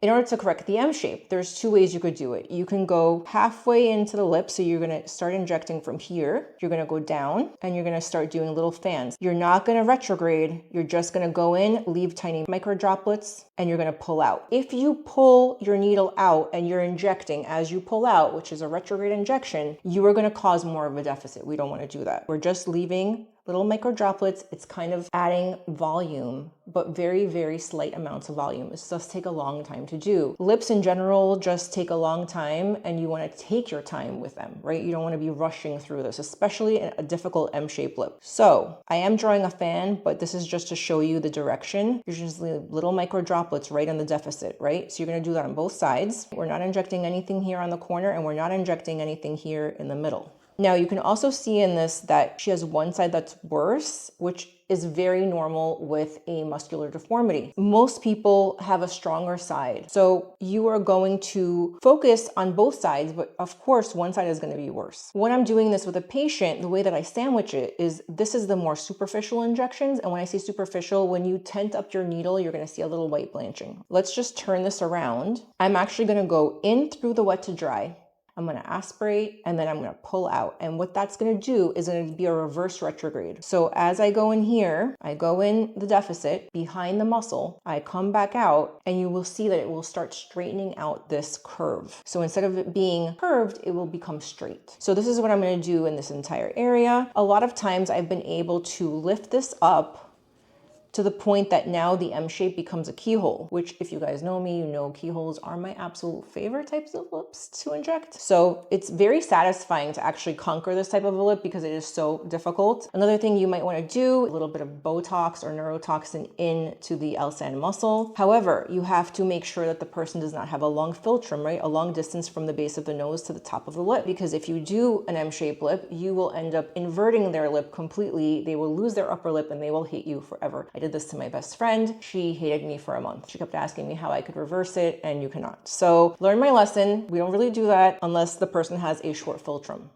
In order to correct the M shape, there's two ways you could do it. You can go halfway into the lip, so you're gonna start injecting from here. You're gonna go down and you're gonna start doing little fans. You're not gonna retrograde, you're just gonna go in, leave tiny micro droplets, and you're gonna pull out. If you pull your needle out and you're injecting as you pull out, which is a retrograde injection, you are gonna cause more of a deficit. We don't wanna do that. We're just leaving little micro droplets. It's kind of adding volume, but very, very slight amounts of volume. It does take a long time to do. Lips in general just take a long time, and you want to take your time with them, right? You don't want to be rushing through this, especially in a difficult M-shaped lip. So I am drawing a fan, but this is just to show you the direction. You're just leaving little micro droplets right on the deficit, right? So you're going to do that on both sides. We're not injecting anything here on the corner, and we're not injecting anything here in the middle. Now you can also see in this that she has one side that's worse, which is very normal with a muscular deformity. Most people have a stronger side. So you are going to focus on both sides, but of course one side is going to be worse. When I'm doing this with a patient, the way that I sandwich it is this is the more superficial injections. And when I say superficial, when you tent up your needle, you're going to see a little white blanching. Let's just turn this around. I'm actually going to go in through the wet to dry. I'm going to aspirate and then I'm going to pull out. And what that's going to do is going to be a reverse retrograde. So as I go in here, I go in the deficit behind the muscle, I come back out, and you will see that it will start straightening out this curve. So instead of it being curved, it will become straight. So this is what I'm going to do in this entire area. A lot of times I've been able to lift this up to the point that now the M shape becomes a keyhole, which if you guys know me, you know keyholes are my absolute favorite types of lips to inject. So it's very satisfying to actually conquer this type of a lip because it is so difficult. Another thing you might want to do, a little bit of Botox or neurotoxin into the L-sand muscle. However, you have to make sure that the person does not have a long philtrum, right? A long distance from the base of the nose to the top of the lip. Because if you do an M-shaped lip, you will end up inverting their lip completely. They will lose their upper lip and they will hate you forever. I did this to my best friend. She hated me for a month. She kept asking me how I could reverse it, and you cannot. So learn my lesson. We don't really do that unless the person has a short philtrum.